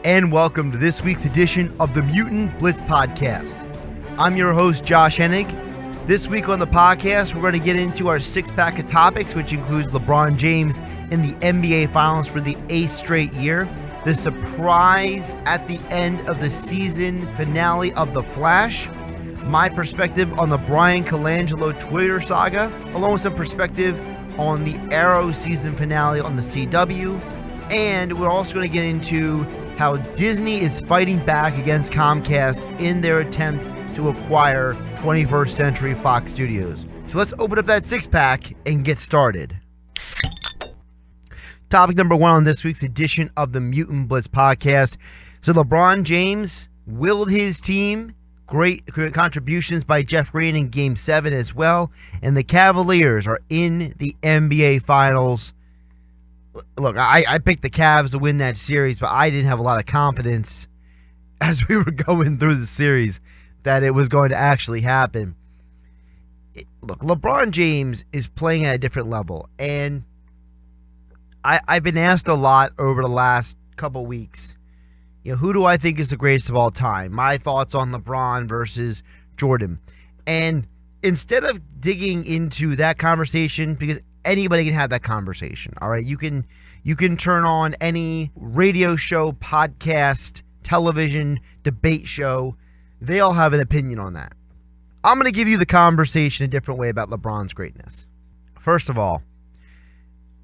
and welcome to this week's edition of the Mutant Blitz podcast. I'm your host, Josh Hennig. This week on the podcast, we're going to get into our six-pack of topics, which includes LeBron James in the NBA Finals for the 8th straight year, the surprise at the end of the season finale of The Flash, my perspective on the Bryan Colangelo Twitter saga, along with some perspective on the Arrow season finale on the CW, and we're also going to get into how Disney is fighting back against Comcast in their attempt to acquire 21st Century Fox Studios. So let's open up that six-pack and get started. Topic number one on this week's edition of the Mutant Blitz podcast. So LeBron James willed his team. Great contributions by Jeff Green in Game 7 as well. And the Cavaliers are in the NBA Finals. Look, I picked the Cavs to win that series, but I didn't have a lot of confidence as we were going through the series that it was going to actually happen. Look, LeBron James is playing at a different level, and I've been asked a lot over the last couple weeks, who do I think is the greatest of all time? My thoughts on LeBron versus Jordan. And instead of digging into that conversation, because anybody can have that conversation, all right? You can turn on any radio show, podcast, television, debate show. They all have an opinion on that. I'm going to give you the conversation a different way about LeBron's greatness. First of all,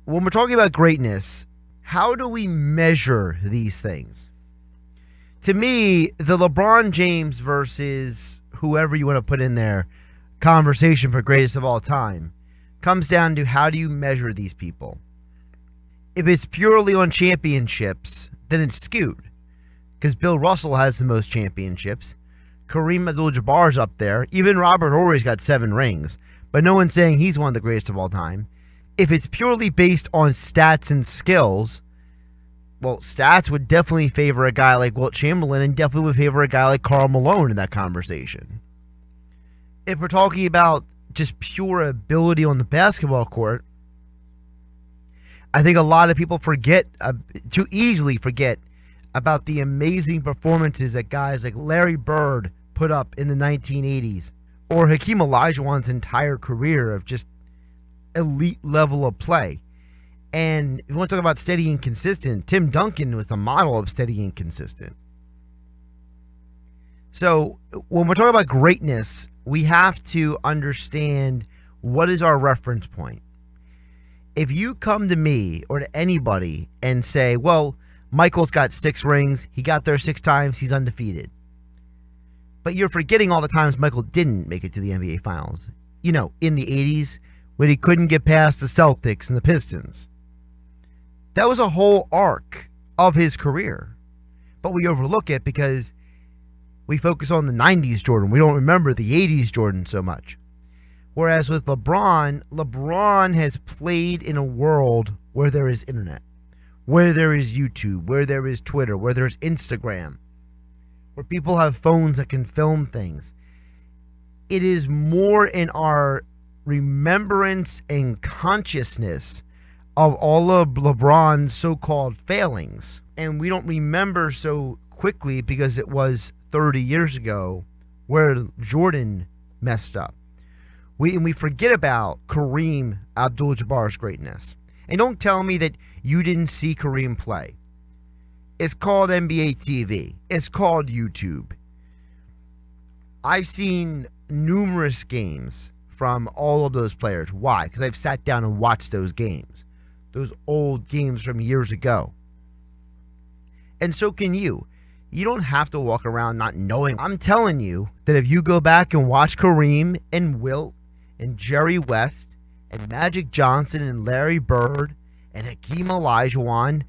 when we're talking about greatness, how do we measure these things? To me, the LeBron James versus whoever you want to put in there conversation for greatest of all time comes down to how do you measure these people. If it's purely on championships, then it's skewed. Because Bill Russell has the most championships. Kareem Abdul-Jabbar's up there. Even Robert Horry's got 7 rings. But no one's saying he's one of the greatest of all time. If it's purely based on stats and skills, well, stats would definitely favor a guy like Wilt Chamberlain and definitely would favor a guy like Karl Malone in that conversation. If we're talking about just pure ability on the basketball court, I think a lot of people too easily forget about the amazing performances that guys like Larry Bird put up in the 1980s, or Hakeem Olajuwon's entire career of just elite level of play. And if you want to talk about steady and consistent, Tim Duncan was the model of steady and consistent. So when we're talking about greatness, we have to understand what is our reference point. If you come to me or to anybody and say, well, Michael's got 6 rings, he got there 6 times, he's undefeated. But you're forgetting all the times Michael didn't make it to the NBA Finals. In the 80s, when he couldn't get past the Celtics and the Pistons. That was a whole arc of his career. But we overlook it because we focus on the 90s Jordan. We don't remember the 80s Jordan so much. Whereas with LeBron has played in a world where there is internet, where there is YouTube, where there is Twitter, where there's Instagram, where people have phones that can film things. It is more in our remembrance and consciousness of all of LeBron's so-called failings. And we don't remember so quickly because it was 30 years ago where Jordan messed up. We forget about Kareem Abdul-Jabbar's greatness. And don't tell me that you didn't see Kareem play. It's called NBA TV. It's called YouTube. I've seen numerous games from all of those players. Why? Because I've sat down and watched those games. Those old games from years ago. And so can you. You don't have to walk around not knowing. I'm telling you that if you go back and watch Kareem and Wilt and Jerry West and Magic Johnson and Larry Bird and Hakeem Olajuwon,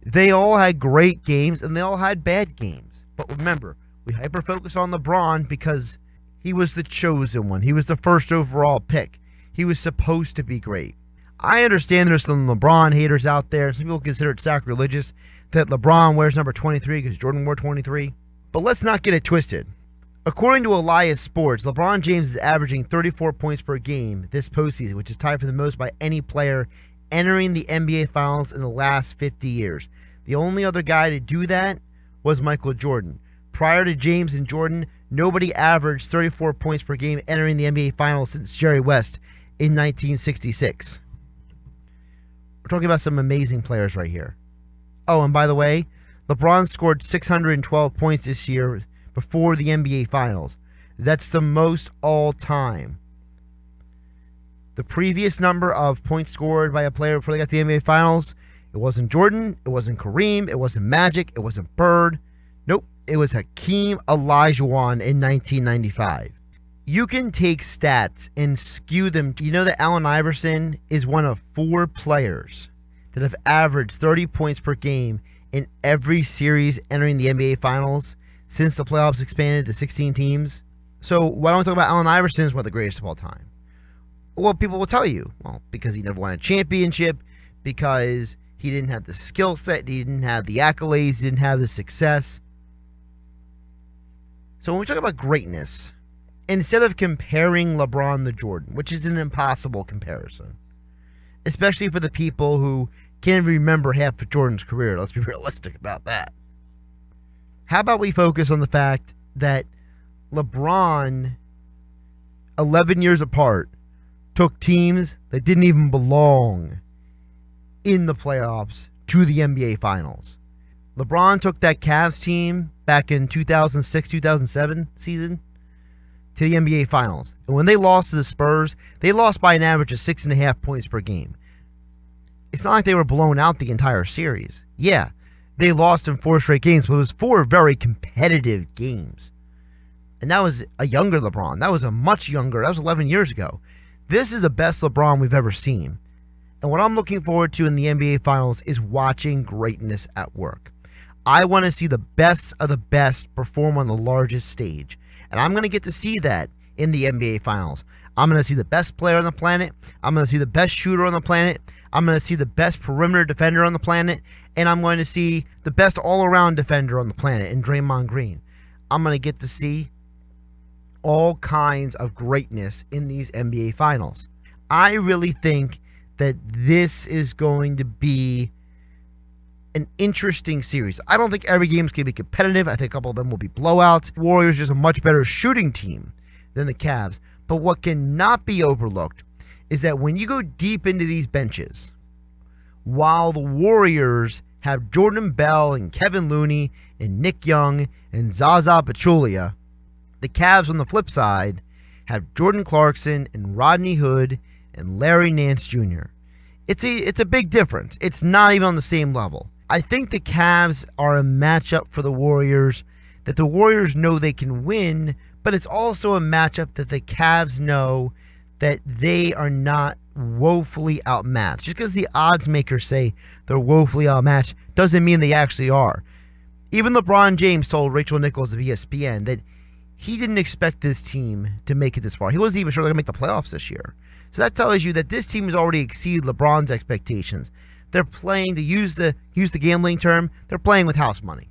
they all had great games and they all had bad games. But remember, we hyper-focus on LeBron because he was the chosen one. He was the first overall pick. He was supposed to be great. I understand there's some LeBron haters out there. Some people consider it sacrilegious that LeBron wears number 23 because Jordan wore 23. But let's not get it twisted. According to Elias Sports, LeBron James is averaging 34 points per game this postseason, which is tied for the most by any player entering the NBA Finals in the last 50 years. The only other guy to do that was Michael Jordan. Prior to James and Jordan, nobody averaged 34 points per game entering the NBA Finals since Jerry West in 1966. We're talking about some amazing players right here. Oh, and by the way, LeBron scored 612 points this year before the NBA Finals. That's the most all time. The previous number of points scored by a player before they got to the NBA Finals, it wasn't Jordan, it wasn't Kareem, it wasn't Magic, it wasn't Bird. Nope, it was Hakeem Olajuwon in 1995. You can take stats and skew them. You know that Allen Iverson is one of 4 players that have averaged 30 points per game in every series entering the NBA Finals since the playoffs expanded to 16 teams. So why don't we talk about Allen Iverson as one of the greatest of all time? Well, people will tell you, well, because he never won a championship, because he didn't have the skill set, he didn't have the accolades, he didn't have the success. So when we talk about greatness, instead of comparing LeBron to Jordan, which is an impossible comparison, especially for the people who can't even remember half of Jordan's career, let's be realistic about that. How about we focus on the fact that LeBron, 11 years apart, took teams that didn't even belong in the playoffs to the NBA Finals. LeBron took that Cavs team back in 2006-2007 season to the NBA Finals. And when they lost to the Spurs, they lost by an average of 6.5 points per game. It's not like they were blown out the entire series. Yeah, they lost in 4 straight games, but it was 4 very competitive games. And that was a younger LeBron. That was a much younger. That was 11 years ago. This is the best LeBron we've ever seen. And what I'm looking forward to in the NBA Finals is watching greatness at work. I want to see the best of the best perform on the largest stage. And I'm going to get to see that in the NBA Finals. I'm going to see the best player on the planet. I'm going to see the best shooter on the planet. I'm going to see the best perimeter defender on the planet. And I'm going to see the best all-around defender on the planet in Draymond Green. I'm going to get to see all kinds of greatness in these NBA Finals. I really think that this is going to be an interesting series. I don't think every game is going to be competitive. I think a couple of them will be blowouts. Warriors is a much better shooting team than the Cavs. But what cannot be overlooked is that when you go deep into these benches, while the Warriors have Jordan Bell and Kevin Looney and Nick Young and Zaza Pachulia, the Cavs on the flip side have Jordan Clarkson and Rodney Hood and Larry Nance Jr. It's a big difference. It's not even on the same level. I think the Cavs are a matchup for the Warriors that the Warriors know they can win, but it's also a matchup that the Cavs know that they are not woefully outmatched. Just because the odds makers say they're woefully outmatched doesn't mean they actually are. Even LeBron James told Rachel Nichols of ESPN that he didn't expect this team to make it this far. He wasn't even sure they're going to make the playoffs this year. So that tells you that this team has already exceeded LeBron's expectations. They're playing, to use the gambling term, they're playing with house money.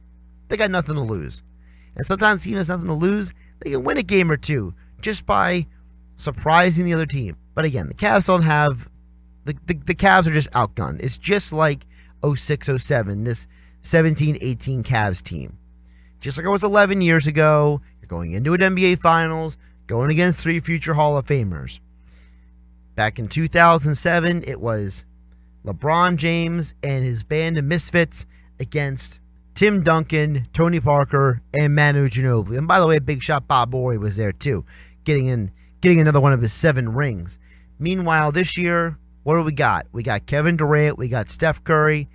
They got nothing to lose. And sometimes the team has nothing to lose. They can win a game or two just by surprising the other team. But again, the Cavs don't have... The Cavs are just outgunned. It's just like 06-07, this 17-18 Cavs team. Just like it was 11 years ago, you're going into an NBA Finals, going against 3 future Hall of Famers. Back in 2007, it was LeBron James and his band of misfits against Tim Duncan, Tony Parker, and Manu Ginobili. And by the way, big shot Bob Horry was there too, getting another one of his 7 rings. Meanwhile, this year, what do we got? We got Kevin Durant, we got Steph Curry,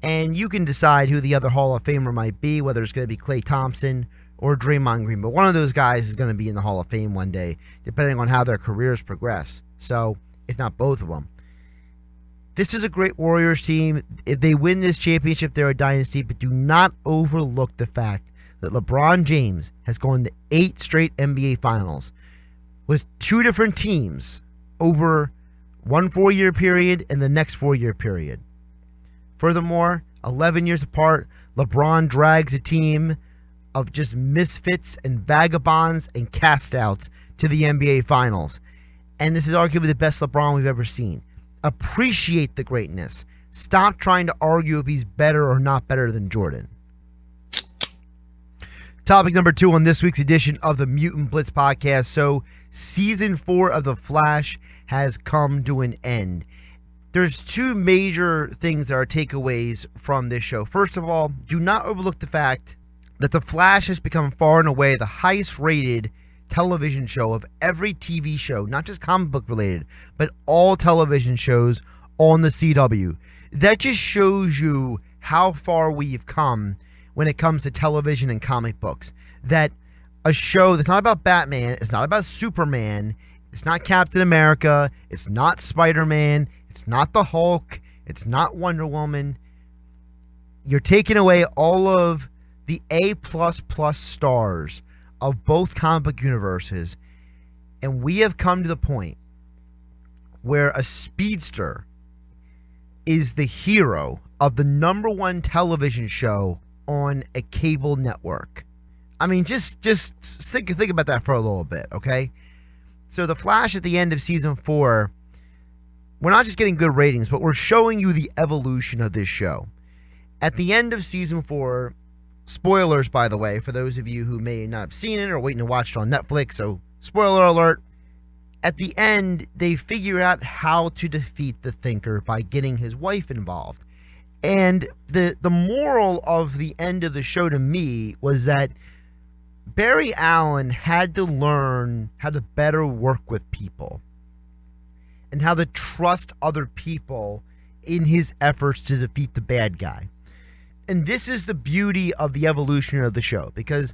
and you can decide who the other Hall of Famer might be, whether it's going to be Klay Thompson or Draymond Green. But one of those guys is going to be in the Hall of Fame one day, depending on how their careers progress. So, if not both of them. This is a great Warriors team. If they win this championship, they're a dynasty. But do not overlook the fact that LeBron James has gone to 8 straight NBA Finals with 2 different teams over one 4-year period and the next 4-year period. Furthermore, 11 years apart, LeBron drags a team of just misfits and vagabonds and castouts to the NBA Finals. And this is arguably the best LeBron we've ever seen. Appreciate the greatness. Stop trying to argue if he's better or not better than Jordan. Topic number 2 on this week's edition of the Mutant Blitz podcast. So, season 4 of The Flash has come to an end. There's 2 major things that are takeaways from this show. First of all, do not overlook the fact that The Flash has become far and away the highest rated television show of every TV show, not just comic book related, but all television shows on the CW. That just shows you how far we've come when it comes to television and comic books. That a show that's not about Batman, it's not about Superman, it's not Captain America, it's not Spider-Man, it's not the Hulk, it's not Wonder Woman. You're taking away all of the A++ stars of both comic book universes, and we have come to the point where a speedster is the hero of the number 1 television show on a cable network. I mean, just think about that for a little bit, okay? So The Flash at the end of season 4, we're not just getting good ratings, but we're showing you the evolution of this show. At the end of season 4, spoilers, by the way, for those of you who may not have seen it or waiting to watch it on Netflix, so spoiler alert. At the end, they figure out how to defeat the Thinker by getting his wife involved. And the moral of the end of the show to me was that Barry Allen had to learn how to better work with people and how to trust other people in his efforts to defeat the bad guy. And this is the beauty of the evolution of the show, because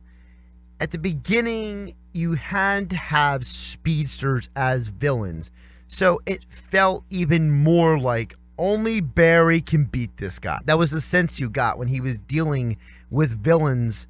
at the beginning, you had to have speedsters as villains. So it felt even more like only Barry can beat this guy. That was the sense you got when he was dealing with villains.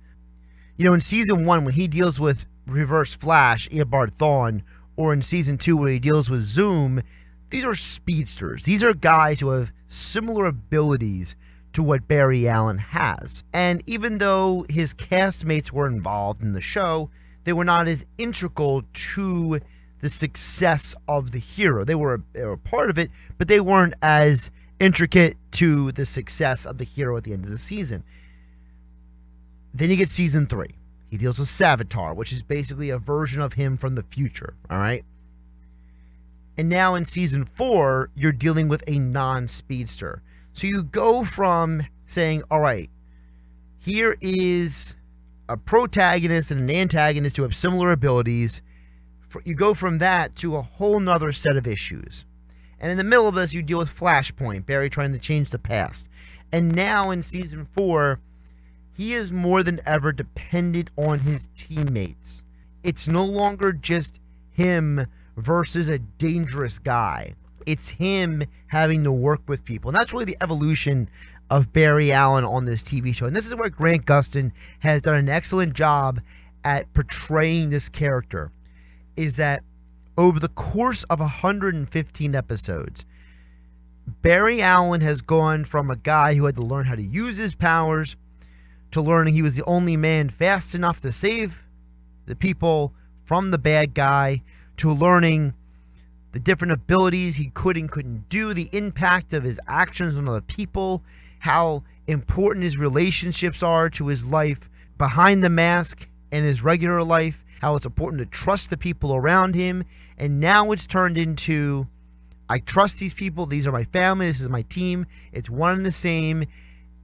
You know, in season 1, when he deals with Reverse Flash, Eobard Thawne, or in season 2, where he deals with Zoom, these are speedsters. These are guys who have similar abilities to what Barry Allen has. And even though his castmates were involved in the show, they were not as integral to the success of the hero. They were a part of it, but they weren't as intricate to the success of the hero at the end of the season. Then you get season 3. He deals with Savitar, which is basically a version of him from the future, all right? And now in season 4, you're dealing with a non-speedster. So you go from saying, all right, here is a protagonist and an antagonist who have similar abilities. You go from that to a whole nother set of issues. And in the middle of this, you deal with Flashpoint, Barry trying to change the past. And now in season 4, he is more than ever dependent on his teammates. It's no longer just him versus a dangerous guy. It's him having to work with people. And that's really the evolution of Barry Allen on this TV show. And this is where Grant Gustin has done an excellent job at portraying this character, is that over the course of 115 episodes, Barry Allen has gone from a guy who had to learn how to use his powers to learning he was the only man fast enough to save the people from the bad guy, to learning the different abilities he could and couldn't do, the impact of his actions on other people, how important his relationships are to his life behind the mask and his regular life, how it's important to trust the people around him. And now it's turned into, I trust these people, these are my family, this is my team, it's one and the same.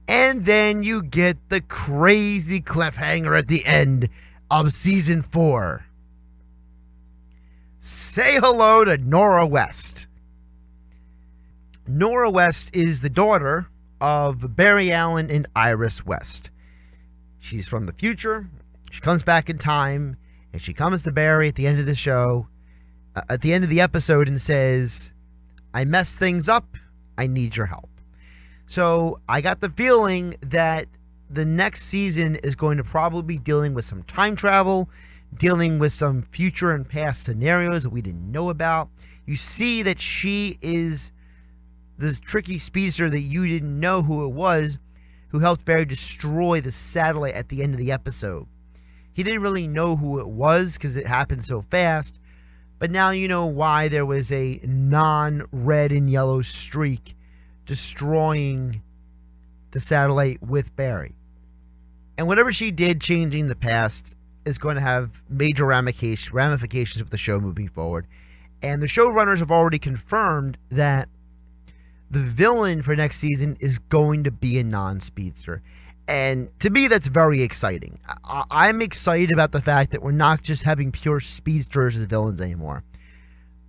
And then you get the crazy cliffhanger at the end of season 4. Say hello to Nora West. Nora West is the daughter of Barry Allen and Iris West. She's from the future. She comes back in time, and she comes to Barry at the end of the show, at the end of the episode, and says, I messed things up. I need your help. So I got the feeling that the next season is going to probably be dealing with some time travel, dealing with some future and past scenarios that we didn't know about. You see that she is this tricky speedster that you didn't know who it was, who helped Barry destroy the satellite at the end of the episode. He didn't really know who it was because it happened so fast, but now you know why there was a non-red and yellow streak destroying the satellite with Barry. And whatever she did changing the past is going to have major ramifications with the show moving forward. And the showrunners have already confirmed that the villain for next season is going to be a non-speedster. And to me, that's very exciting. I'm excited about the fact that we're not just having pure speedsters as villains anymore.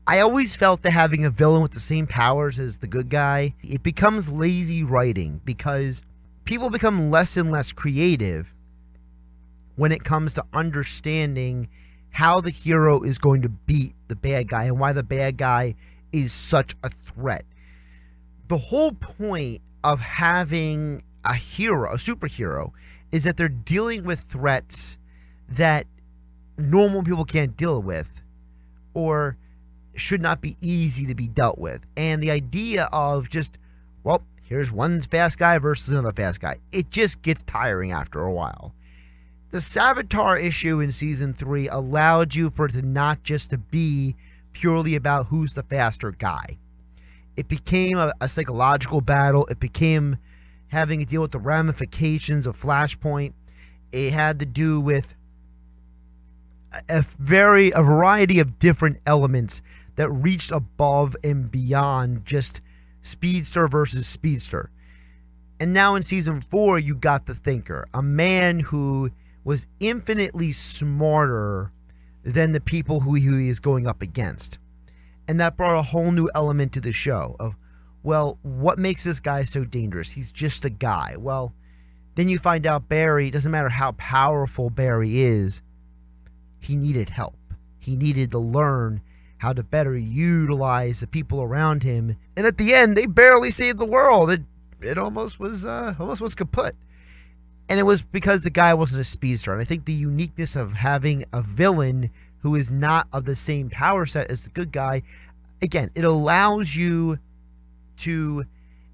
I always felt that having a villain with the same powers as the good guy, it becomes lazy writing because people become less and less creative when it comes to understanding how the hero is going to beat the bad guy and why the bad guy is such a threat. The whole point of having a hero, a superhero, is that they're dealing with threats that normal people can't deal with or should not be easy to be dealt with. And the idea of just, well, here's one fast guy versus another fast guy, it just gets tiring after a while. The Savitar issue in season 3 allowed you for it to not just to be purely about who's the faster guy. It became a psychological battle. It became having to deal with the ramifications of Flashpoint. It had to do with a variety of different elements that reached above and beyond just speedster versus speedster. And now in season 4, you got the Thinker, a man who was infinitely smarter than the people who he is going up against. And that brought a whole new element to the show of, well, what makes this guy so dangerous? He's just a guy. Well, then you find out Barry, doesn't matter how powerful Barry is, he needed help. He needed to learn how to better utilize the people around him. And at the end, they barely saved the world. It almost was kaput. And it was because the guy wasn't a speedster. And I think the uniqueness of having a villain who is not of the same power set as the good guy, again, it allows you to,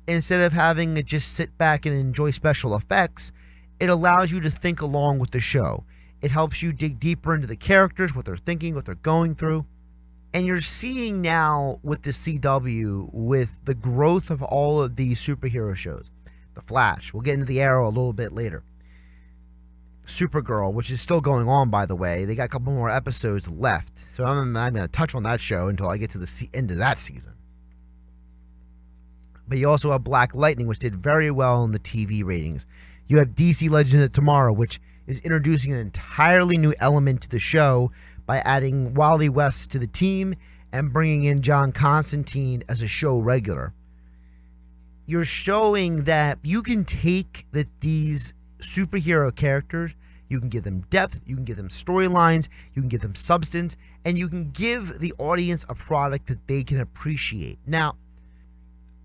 instead of having to just sit back and enjoy special effects, it allows you to think along with the show. It helps you dig deeper into the characters, what they're thinking, what they're going through. And you're seeing now with the CW, with the growth of all of these superhero shows, The Flash, we'll get into the Arrow a little bit later, Supergirl, which is still going on, by the way. They got a couple more episodes left, so I'm not going to touch on that show until I get to the end of that season. But you also have Black Lightning, which did very well in the TV ratings. You have DC Legends of Tomorrow, which is introducing an entirely new element to the show by adding Wally West to the team and bringing in John Constantine as a show regular. You're showing that you can take these superhero characters, you can give them depth, you can give them storylines, you can give them substance, and you can give the audience a product that they can appreciate. Now,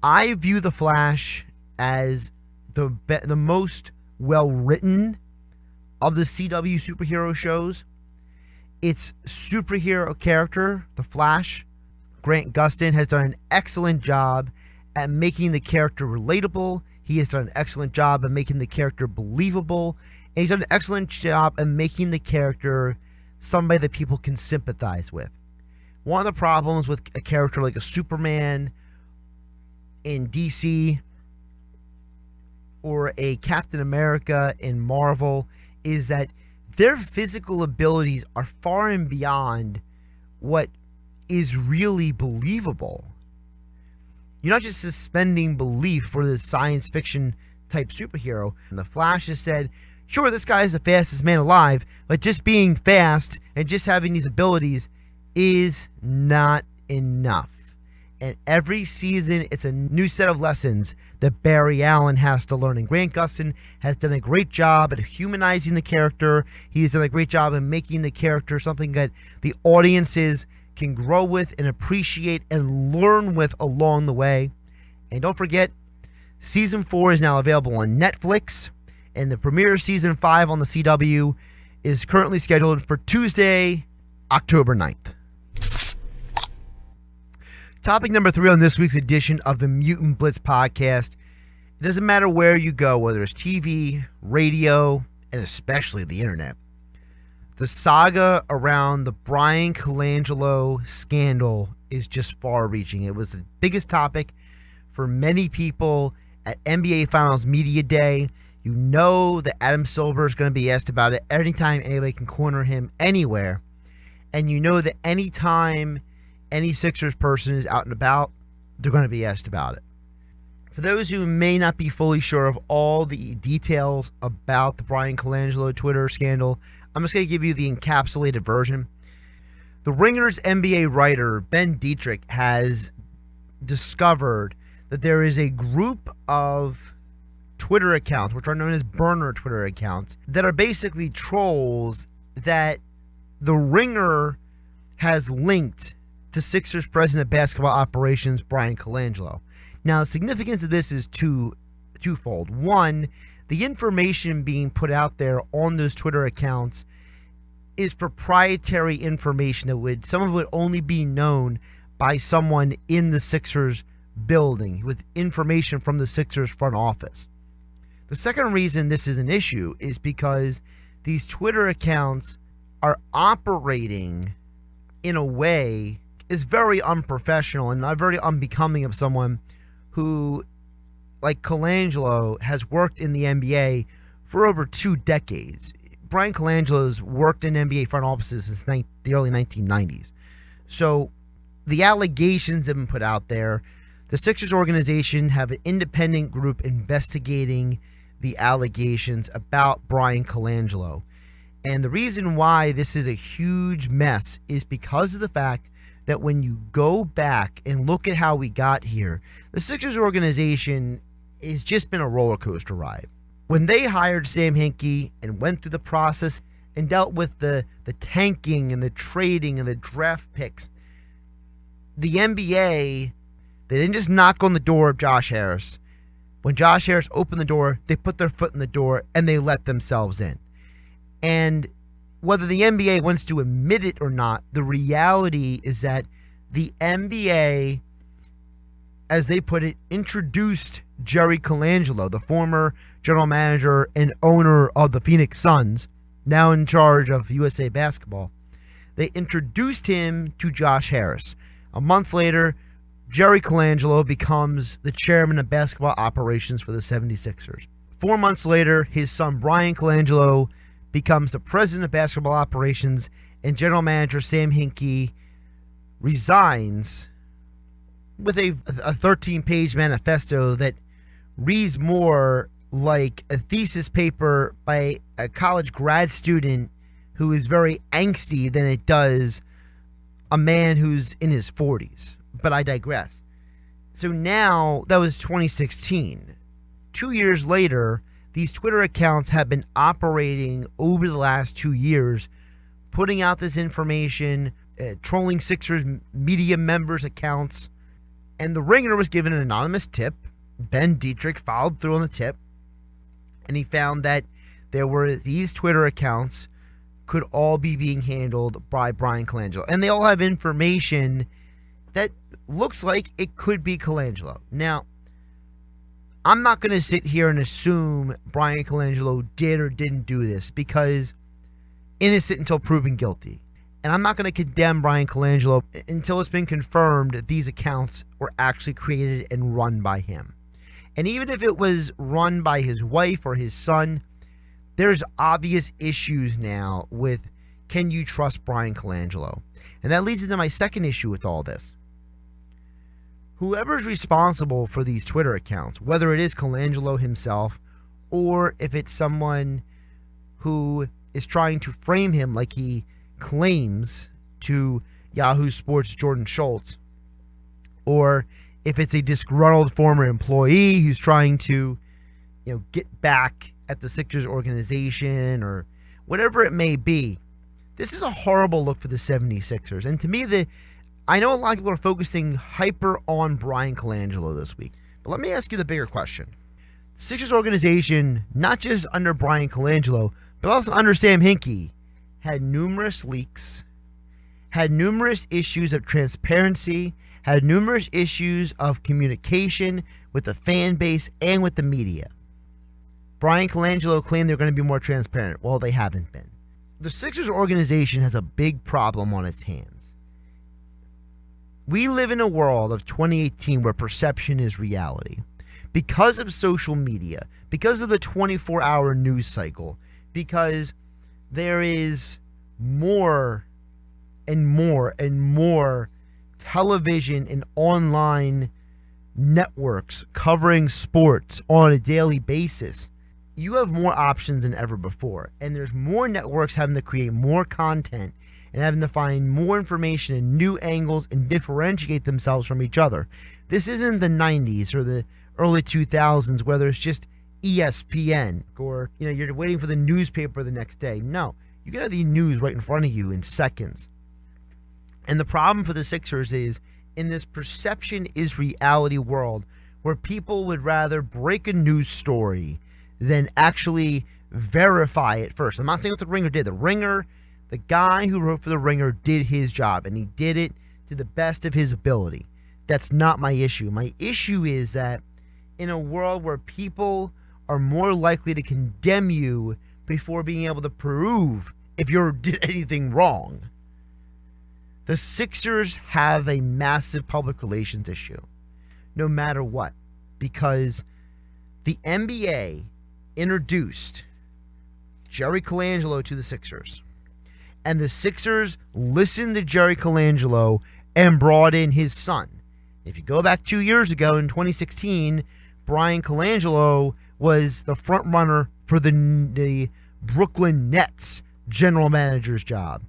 I view The Flash as the most well-written of the CW superhero shows. Its superhero character, The Flash, Grant Gustin, has done an excellent job at making the character relatable. He has done an excellent job at making the character believable. And he's done an excellent job at making the character somebody that people can sympathize with. One of the problems with a character like a Superman in DC or a Captain America in Marvel is that their physical abilities are far and beyond what is really believable. You're not just suspending belief for this science fiction type superhero. And The Flash has said, sure, this guy is the fastest man alive, but just being fast and just having these abilities is not enough. And every season, it's a new set of lessons that Barry Allen has to learn. And Grant Gustin has done a great job at humanizing the character. He's done a great job in making the character something that the audiences can grow with and appreciate and learn with along the way. And don't forget, Season 4 is now available on Netflix. And the premiere of Season 5 on the CW is currently scheduled for Tuesday, October 9th. Topic number 3 on this week's edition of the Mutant Blitz podcast. It doesn't matter where you go, whether it's TV, radio, and especially the internet. The saga around the Bryan Colangelo scandal is just far-reaching. It was the biggest topic for many people at NBA Finals Media Day. You know that Adam Silver is going to be asked about it anytime anybody can corner him anywhere. And you know that anytime any Sixers person is out and about, they're going to be asked about it. For those who may not be fully sure of all the details about the Bryan Colangelo Twitter scandal, I'm just going to give you the encapsulated version. The Ringer's NBA writer, Ben Dietrich, has discovered that there is a group of Twitter accounts, which are known as burner Twitter accounts, that are basically trolls that the Ringer has linked to Sixers president of basketball operations, Bryan Colangelo. Now, the significance of this is twofold. One, the information being put out there on those Twitter accounts is proprietary information that some of it would only be known by someone in the Sixers building with information from the Sixers front office. The second reason this is an issue is because these Twitter accounts are operating in a way is very unprofessional and not very unbecoming of someone who, like Colangelo, has worked in the NBA for over 2 decades. Bryan Colangelo's worked in NBA front offices since the early 1990s. So the allegations have been put out there. The Sixers organization have an independent group investigating the allegations about Bryan Colangelo. And the reason why this is a huge mess is because of the fact that when you go back and look at how we got here, the Sixers organization has just been a roller coaster ride. When they hired Sam Hinkie and went through the process and dealt with the tanking and the trading and the draft picks, the NBA, they didn't just knock on the door of Josh Harris. When Josh Harris opened the door, they put their foot in the door and they let themselves in. And whether the NBA wants to admit it or not, the reality is that the NBA, as they put it, introduced Jerry Colangelo, the former general manager and owner of the Phoenix Suns, now in charge of USA Basketball. They introduced him to Josh Harris. A month later, Jerry Colangelo becomes the chairman of basketball operations for the 76ers. 4 months later, his son Bryan Colangelo becomes the president of basketball operations, and general manager Sam Hinkie resigns with a 13-page manifesto that reads more like a thesis paper by a college grad student who is very angsty than it does a man who's in his 40s. But I digress. So now, that was 2016. 2 years later, these Twitter accounts have been operating over the last 2 years, putting out this information, trolling Sixers media members' accounts. And the Ringer was given an anonymous tip. Ben Dietrich followed through on the tip, and he found that there were these Twitter accounts could all be being handled by Bryan Colangelo. And they all have information that looks like it could be Colangelo. Now, I'm not going to sit here and assume Bryan Colangelo did or didn't do this, because innocent until proven guilty. And I'm not going to condemn Bryan Colangelo until it's been confirmed that these accounts were actually created and run by him. And even if it was run by his wife or his son, there's obvious issues now with, can you trust Bryan Colangelo? And that leads into my second issue with all this. Whoever's responsible for these Twitter accounts, whether it is Colangelo himself or if it's someone who is trying to frame him like he claims to Yahoo Sports' Jordan Schultz, or if it's a disgruntled former employee who's trying to, get back at the Sixers organization or whatever it may be, this is a horrible look for the 76ers. And to me, I know a lot of people are focusing hyper on Bryan Colangelo this week, but let me ask you the bigger question. The Sixers organization, not just under Bryan Colangelo, but also under Sam Hinkie, had numerous leaks, had numerous issues of transparency, had numerous issues of communication with the fan base and with the media. Bryan Colangelo claimed they're going to be more transparent. Well, they haven't been. The Sixers organization has a big problem on its hands. We live in a world of 2018 where perception is reality. because of social media, because of the 24-hour news cycle, because there is more and more and more television and online networks covering sports on a daily basis, you have more options than ever before. And there's more networks having to create more content and having to find more information and new angles and differentiate themselves from each other. This isn't the 90s or the early 2000s where there's just ESPN or you're waiting for the newspaper the next day. No, you can have the news right in front of you in seconds. And the problem for the Sixers is, in this perception is reality world where people would rather break a news story than actually verify it first. I'm not saying what the Ringer did. The Ringer, the guy who wrote for the Ringer, did his job, and he did it to the best of his ability. That's not my issue. My issue is that in a world where people are more likely to condemn you before being able to prove if you did anything wrong, the Sixers have a massive public relations issue, no matter what, because the NBA introduced Jerry Colangelo to the Sixers, and the Sixers listened to Jerry Colangelo and brought in his son. If you go back 2 years ago in 2016, Bryan Colangelo was the front runner for the Brooklyn Nets general manager's job.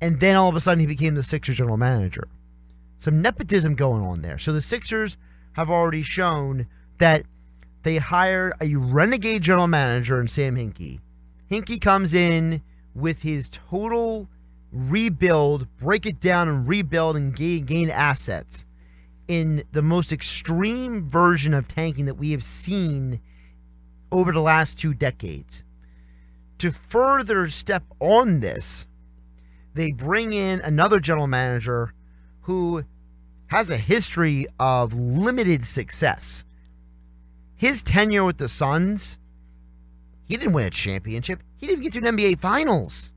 And then all of a sudden he became the Sixers general manager. Some nepotism going on there. So the Sixers have already shown that they hired a renegade general manager in Sam Hinkie. Hinkie comes in with his total rebuild, break it down and rebuild and gain assets in the most extreme version of tanking that we have seen over the last 2 decades. To further step on this, they bring in another general manager who has a history of limited success. His tenure with the Suns, he didn't win a championship. He didn't even get to an NBA Finals.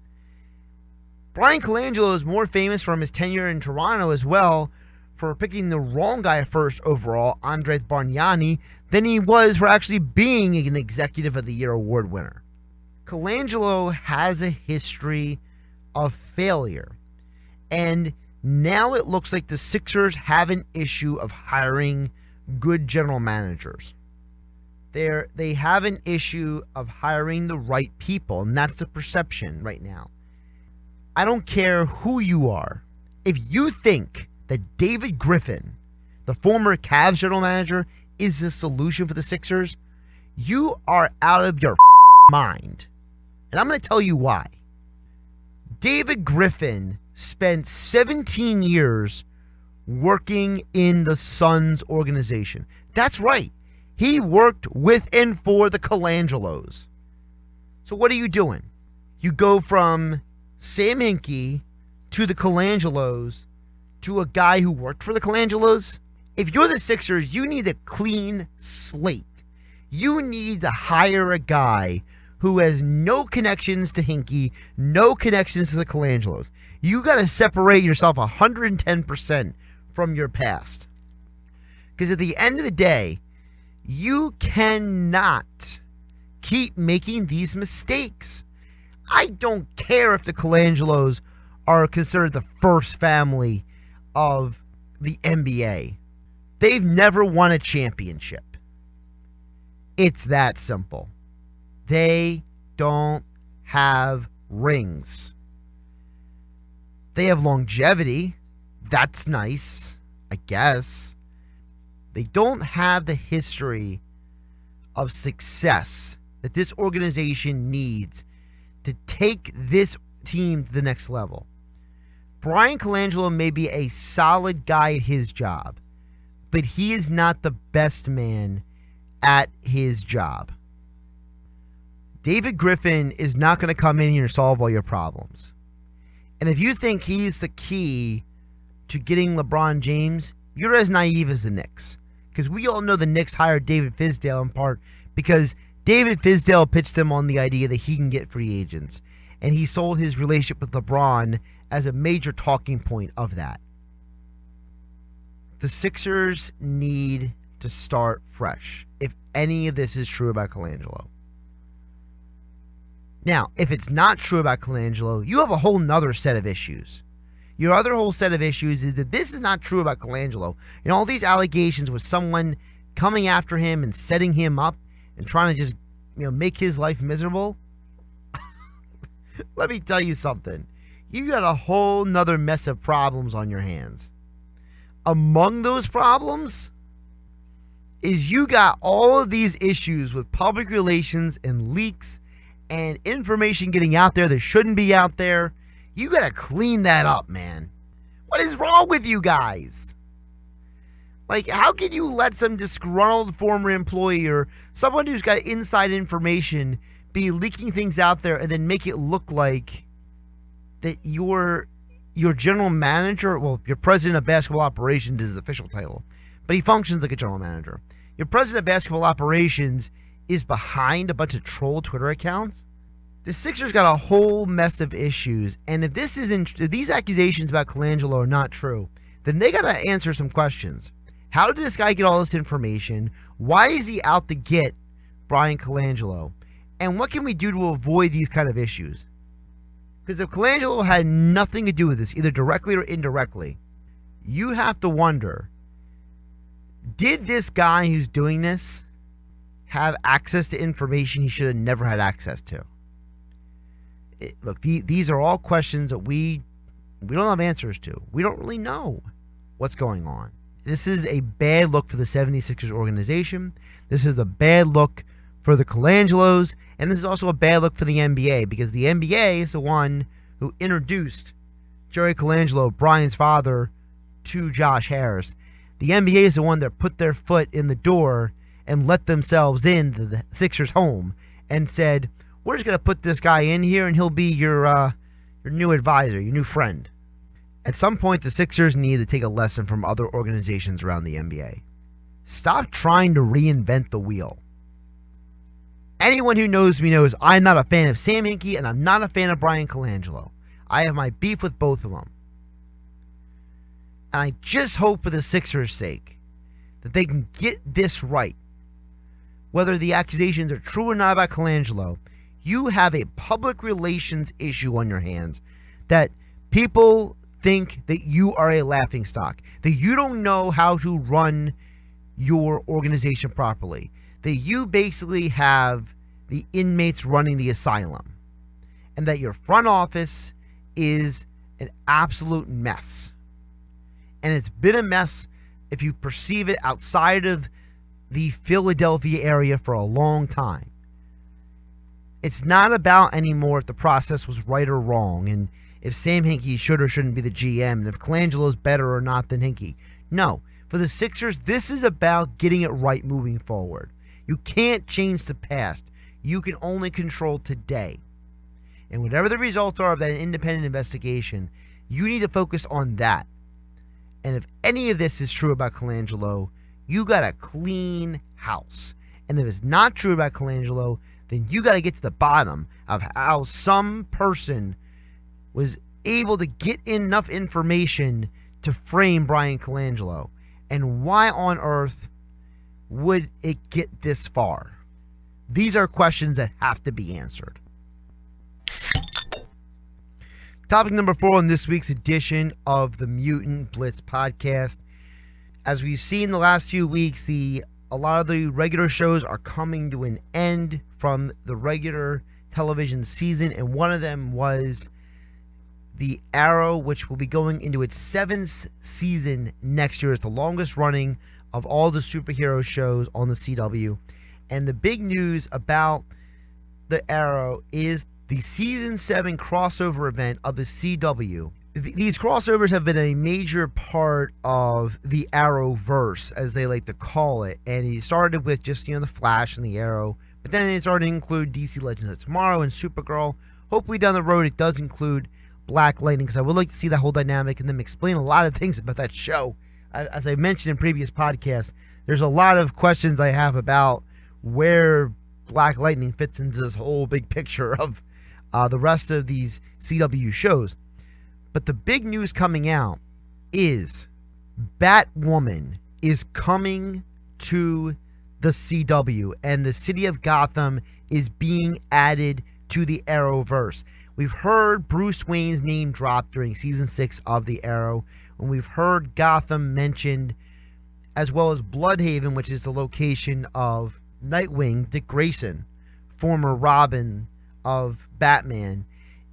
Bryan Colangelo is more famous from his tenure in Toronto as well for picking the wrong guy first overall, Andres Bargnani, than he was for actually being an Executive of the Year award winner. Colangelo has a history of failure. And now it looks like the Sixers have an issue of hiring good general managers. They have an issue of hiring the right people, and that's the perception right now. I don't care who you are. If you think that David Griffin, the former Cavs general manager, is the solution for the Sixers, you are out of your mind. And I'm going to tell you why. David Griffin spent 17 years working in the Suns organization. That's right. He worked with and for the Colangelos. So what are you doing? You go from Sam Hinkie to the Colangelos to a guy who worked for the Colangelos? If you're the Sixers, you need a clean slate. You need to hire a guy who has no connections to Hinkie, no connections to the Colangelos. You got to separate yourself 110% from your past. Because at the end of the day, you cannot keep making these mistakes. I don't care if the Colangelos are considered the first family of the NBA. They've never won a championship. It's that simple. They don't have rings. They have longevity. That's nice, I guess. They don't have the history of success that this organization needs to take this team to the next level. Bryan Colangelo may be a solid guy at his job, but he is not the best man at his job. David Griffin is not going to come in here and solve all your problems. And if you think he's the key to getting LeBron James, you're as naive as the Knicks. Because we all know the Knicks hired David Fizdale in part because David Fizdale pitched them on the idea that he can get free agents. And he sold his relationship with LeBron as a major talking point of that. The Sixers need to start fresh if any of this is true about Colangelo. Now, if it's not true about Colangelo, you have a whole nother set of issues. Your other whole set of issues is that this is not true about Colangelo. And all these allegations with someone coming after him and setting him up and trying to just, make his life miserable. Let me tell you something. You got a whole nother mess of problems on your hands. Among those problems is you got all of these issues with public relations and leaks and information getting out there that shouldn't be out there. You got to clean that up, man. What is wrong with you guys? Like, how can you let some disgruntled former employee or someone who's got inside information be leaking things out there and then make it look like that your general manager, well, your president of basketball operations is the official title, but he functions like a general manager. Your president of basketball operations is behind a bunch of troll Twitter accounts? The Sixers got a whole mess of issues, and if these accusations about Colangelo are not true, then they got to answer some questions. How did this guy get all this information? Why is he out to get Bryan Colangelo? And what can we do to avoid these kind of issues? Because if Colangelo had nothing to do with this, either directly or indirectly, you have to wonder, did this guy who's doing this have access to information he should have never had access to? Look, these are all questions that we don't have answers to. We don't really know what's going on. This is a bad look for the 76ers organization. This is a bad look for the Colangelos. And this is also a bad look for the NBA, because the NBA is the one who introduced Jerry Colangelo, Brian's father, to Josh Harris. The NBA is the one that put their foot in the door and let themselves into the Sixers' home and said, we're just going to put this guy in here and he'll be your new advisor, your new friend. At some point, the Sixers need to take a lesson from other organizations around the NBA. Stop trying to reinvent the wheel. Anyone who knows me knows I'm not a fan of Sam Hinkie and I'm not a fan of Bryan Colangelo. I have my beef with both of them. And I just hope for the Sixers' sake that they can get this right. Whether the accusations are true or not about Colangelo, you have a public relations issue on your hands that people think that you are a laughingstock, that you don't know how to run your organization properly, that you basically have the inmates running the asylum, and that your front office is an absolute mess. And it's been a mess if you perceive it outside of the Philadelphia area for a long time. It's not about anymore if the process was right or wrong, and if Sam Hinkie should or shouldn't be the GM, and if Colangelo's better or not than Hinkie. No. For the Sixers, this is about getting it right moving forward. You can't change the past. You can only control today. And whatever the results are of that independent investigation, you need to focus on that. And if any of this is true about Colangelo, you got a clean house. And if it's not true about Colangelo, then you got to get to the bottom of how some person was able to get enough information to frame Bryan Colangelo. And why on earth would it get this far? These are questions that have to be answered. Topic number 4 on this week's edition of the Mutant Blitz podcast. As we've seen the last few weeks, a lot of the regular shows are coming to an end from the regular television season, and one of them was The Arrow, which will be going into its 7th season next year. It's the longest running of all the superhero shows on the CW. And the big news about The Arrow is the season 7 crossover event of the CW. These crossovers have been a major part of the Arrowverse, as they like to call it. And it started with just, the Flash and the Arrow. But then it started to include DC Legends of Tomorrow and Supergirl. Hopefully down the road it does include Black Lightning, because I would like to see that whole dynamic and them explain a lot of things about that show. As I mentioned in previous podcasts, there's a lot of questions I have about where Black Lightning fits into this whole big picture of the rest of these CW shows. But the big news coming out is Batwoman is coming to the CW, and the city of Gotham is being added to the Arrowverse. We've heard Bruce Wayne's name drop during season 6 of the Arrow, and we've heard Gotham mentioned, as well as Bloodhaven, which is the location of Nightwing, Dick Grayson, former Robin of Batman,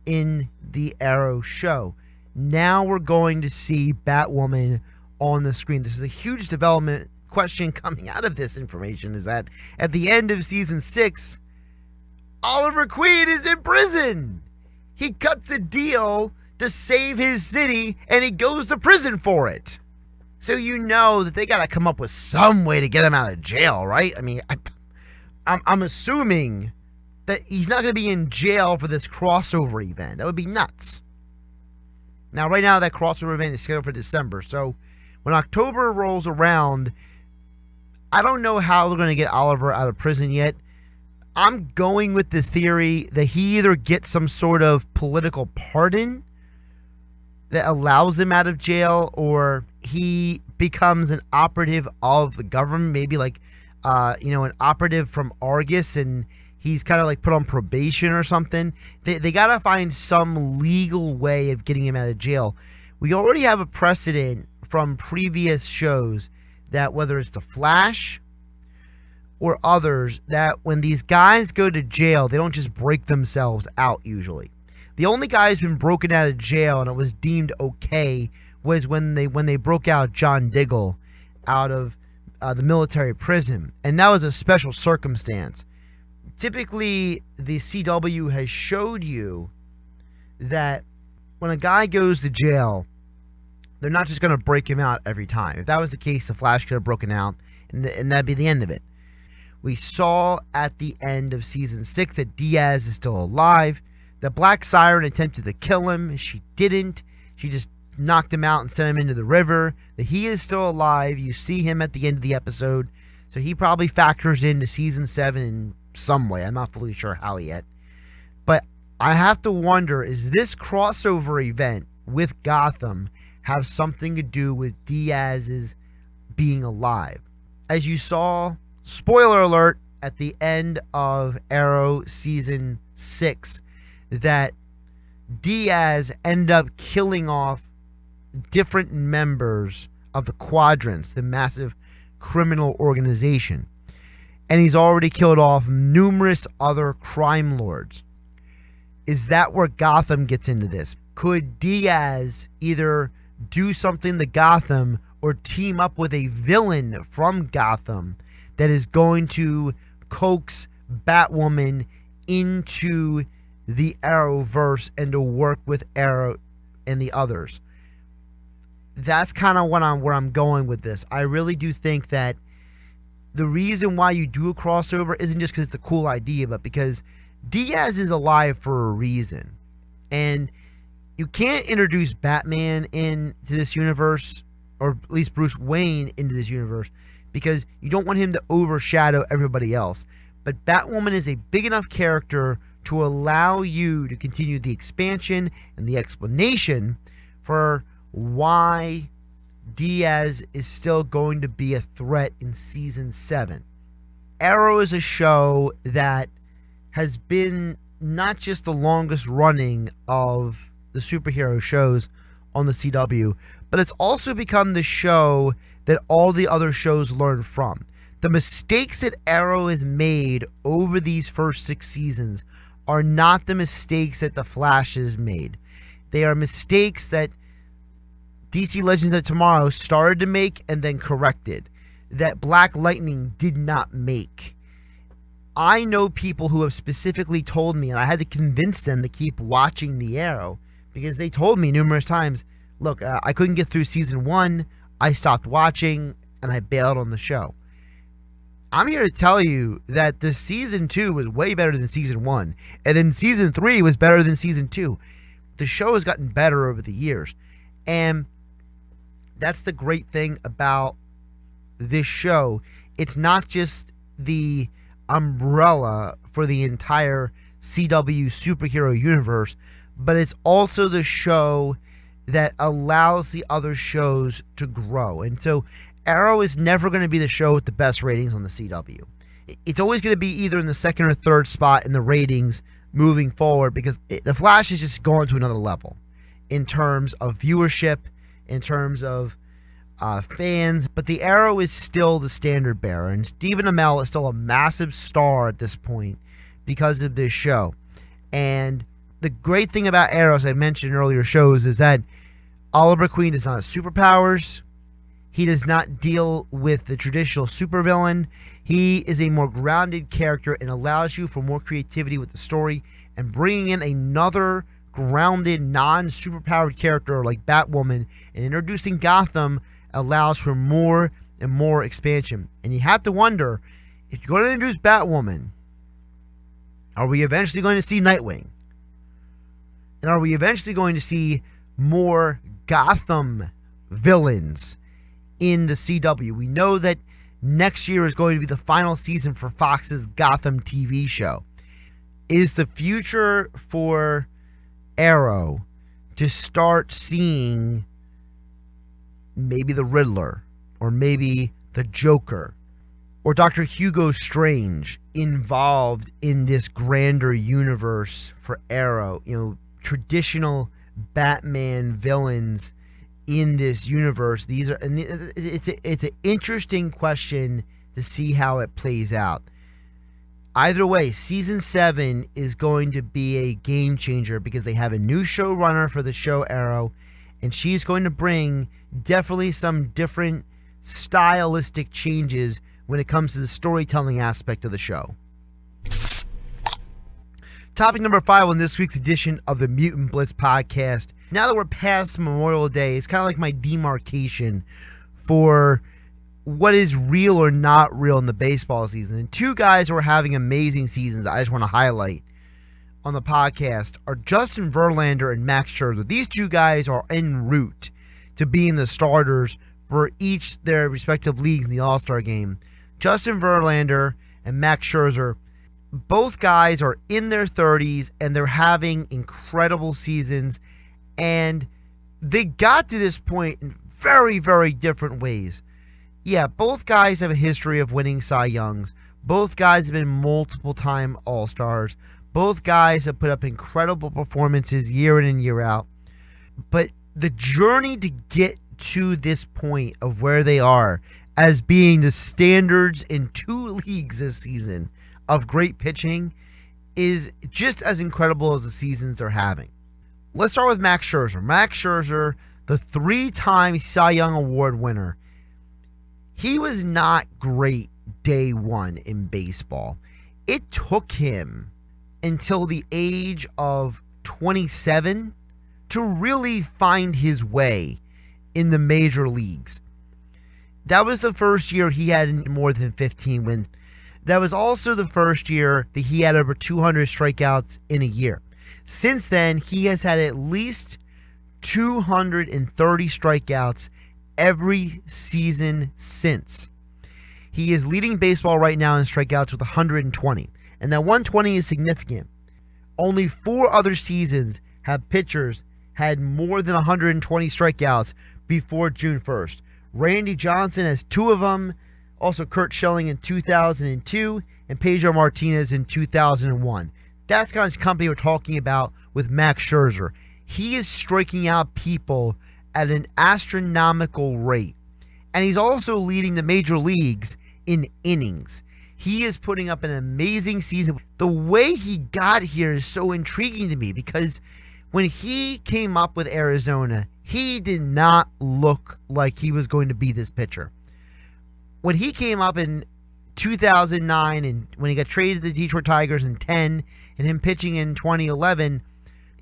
in the Arrow show. Now we're going to see Batwoman on the screen. This is a huge development. Question coming out of this information is that at the end of season 6, Oliver Queen is in prison. He cuts a deal to save his city, and he goes to prison for it. So you know that they got to come up with some way to get him out of jail, right? I mean, I'm assuming that he's not going to be in jail for this crossover event. That would be nuts. Now, right now, that crossover event is scheduled for December. So when October rolls around, I don't know how they're going to get Oliver out of prison yet. I'm going with the theory that he either gets some sort of political pardon that allows him out of jail, or he becomes an operative of the government, maybe like, an operative from Argus, and he's kind of like put on probation or something. They got to find some legal way of getting him out of jail. We already have a precedent from previous shows that whether it's The Flash or others, that when these guys go to jail, they don't just break themselves out usually. The only guy who's been broken out of jail and it was deemed okay was when they broke out John Diggle out of the military prison, and that was a special circumstance. Typically, the CW has showed you that when a guy goes to jail, they're not just going to break him out every time. If that was the case, the Flash could have broken out, and that'd be the end of it. We saw at the end of season 6 that Diaz is still alive. The Black Siren attempted to kill him. She didn't. She just knocked him out and sent him into the river. That he is still alive. You see him at the end of the episode. So he probably factors into season 7 in some way. I'm not fully sure how yet. But I have to wonder, is this crossover event with Gotham have something to do with Diaz's being alive? As you saw, spoiler alert, at the end of Arrow season 6, that Diaz ended up killing off different members of the Quadrants, the massive criminal organization. And he's already killed off numerous other crime lords. Is that where Gotham gets into this? Could Diaz either do something to Gotham or team up with a villain from Gotham that is going to coax Batwoman into the Arrowverse and to work with Arrow and the others? That's kind of where I'm going with this. I really do think that the reason why you do a crossover isn't just because it's a cool idea, but because Diaz is alive for a reason. And you can't introduce Batman into this universe, or at least Bruce Wayne into this universe, because you don't want him to overshadow everybody else. But Batwoman is a big enough character to allow you to continue the expansion and the explanation for why Diaz is still going to be a threat in season 7. Arrow is a show that has been not just the longest running of the superhero shows on the CW, but it's also become the show that all the other shows learn from. The mistakes that Arrow has made over these first 6 seasons are not the mistakes that the Flash has made. They are mistakes that DC Legends of Tomorrow started to make and then corrected, that Black Lightning did not make. I know people who have specifically told me, and I had to convince them to keep watching The Arrow, because they told me numerous times, look, I couldn't get through season 1, I stopped watching, and I bailed on the show. I'm here to tell you that the season 2 was way better than season 1, and then season 3 was better than season 2. The show has gotten better over the years, and that's the great thing about this show. It's not just the umbrella for the entire CW superhero universe, but it's also the show that allows the other shows to grow. And so Arrow is never going to be the show with the best ratings on the CW. It's always going to be either in the second or third spot in the ratings moving forward, because The Flash is just going to another level in terms of viewership, in terms of fans. But the Arrow is still the standard bearer, and Stephen Amell is still a massive star at this point because of this show. And the great thing about Arrow, as I mentioned in earlier shows, is that Oliver Queen does not have superpowers. He does not deal with the traditional supervillain. He is a more grounded character and allows you for more creativity with the story, and bringing in another grounded, non-superpowered character like Batwoman and introducing Gotham allows for more and more expansion. And you have to wonder, if you're going to introduce Batwoman, are we eventually going to see Nightwing? And are we eventually going to see more Gotham villains in the CW? We know that next year is going to be the final season for Fox's Gotham TV show. Is the future for Arrow to start seeing maybe the Riddler, or maybe the Joker, or Dr. Hugo Strange involved in this grander universe for Arrow? Traditional Batman villains in this universe. It's an interesting question to see how it plays out. Either way, season 7 is going to be a game changer because they have a new showrunner for the show Arrow, and she's going to bring definitely some different stylistic changes when it comes to the storytelling aspect of the show. Topic number 5 on this week's edition of the Mutant Blitz podcast. Now that we're past Memorial Day, it's kind of like my demarcation for what is real or not real in the baseball season. And two guys who are having amazing seasons I just want to highlight on the podcast are Justin Verlander and Max Scherzer. These two guys are en route to being the starters for each their respective leagues in the All-Star game. Justin Verlander and Max Scherzer, both guys are in their 30s and they're having incredible seasons. And they got to this point in very, very different ways. Yeah, both guys have a history of winning Cy Youngs. Both guys have been multiple-time All-Stars. Both guys have put up incredible performances year in and year out. But the journey to get to this point of where they are as being the standards in two leagues this season of great pitching is just as incredible as the seasons they're having. Let's start with Max Scherzer. Max Scherzer, the 3-time Cy Young Award winner. He was not great day one in baseball. It took him until the age of 27 to really find his way in the major leagues. That was the first year he had more than 15 wins. That was also the first year that he had over 200 strikeouts in a year. Since then, he has had at least 230 strikeouts every season since. He is leading baseball right now in strikeouts with 120. And that 120 is significant. Only 4 other seasons have pitchers had more than 120 strikeouts before June 1st. Randy Johnson has 2 of them. Also Kurt Schilling in 2002 and Pedro Martinez in 2001. That's the kind of company we're talking about with Max Scherzer. He is striking out people at an astronomical rate. And he's also leading the major leagues in innings. He is putting up an amazing season. The way he got here is so intriguing to me because when he came up with Arizona, he did not look like he was going to be this pitcher. When he came up in 2009 and when he got traded to the Detroit Tigers in 10 and him pitching in 2011,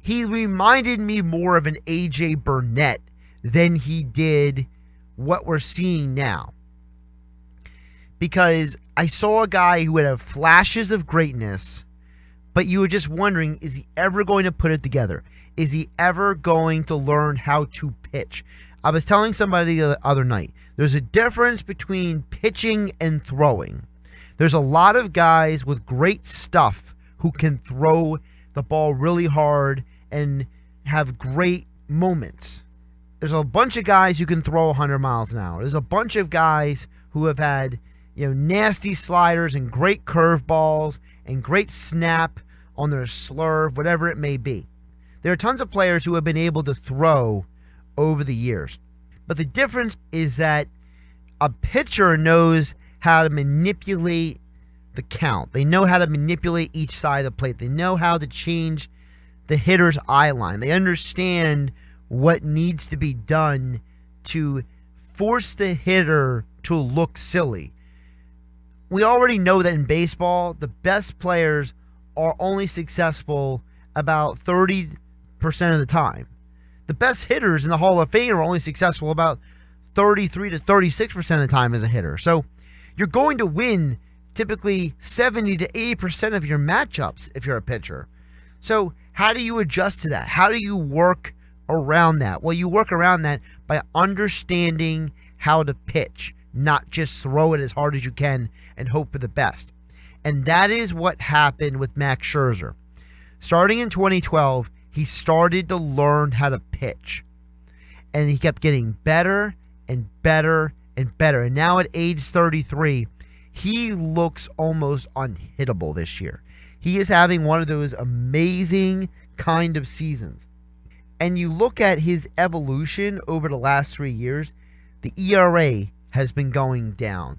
he reminded me more of an A.J. Burnett than he did what we're seeing now. Because I saw a guy who would have flashes of greatness, but you were just wondering, is he ever going to put it together? Is he ever going to learn how to pitch? I was telling somebody the other night, there's a difference between pitching and throwing. There's a lot of guys with great stuff who can throw the ball really hard and have great moments. There's a bunch of guys who can throw 100 miles an hour. There's a bunch of guys who have had, nasty sliders and great curveballs and great snap on their slurve, whatever it may be. There are tons of players who have been able to throw over the years. But the difference is that a pitcher knows how to manipulate the count. They know how to manipulate each side of the plate. They know how to change the hitter's eye line. They understand what needs to be done to force the hitter to look silly. We already know that in baseball, the best players are only successful about 30% of the time. The best hitters in the Hall of Fame are only successful about 33 to 36% of the time as a hitter. So you're going to win typically 70 to 80% of your matchups if you're a pitcher. So how do you adjust to that? How do you work around that? Well, you work around that by understanding how to pitch, not just throw it as hard as you can and hope for the best. And that is what happened with Max Scherzer. Starting in 2012, he started to learn how to pitch. And he kept getting better and better and better. And now at age 33, he looks almost unhittable this year. He is having one of those amazing kind of seasons. And you look at his evolution over the last 3 years, the ERA has been going down.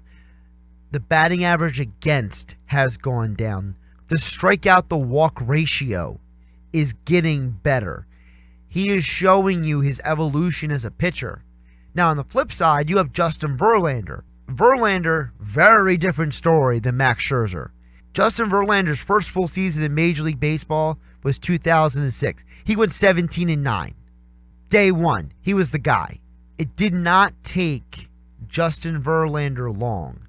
The batting average against has gone down. The strikeout to walk ratio is getting better. He is showing you his evolution as a pitcher. Now, on the flip side, you have Justin Verlander. Verlander, very different story than Max Scherzer. Justin Verlander's first full season in Major League Baseball was 2006. He went 17-9. Day one, he was the guy. It did not take Justin Verlander long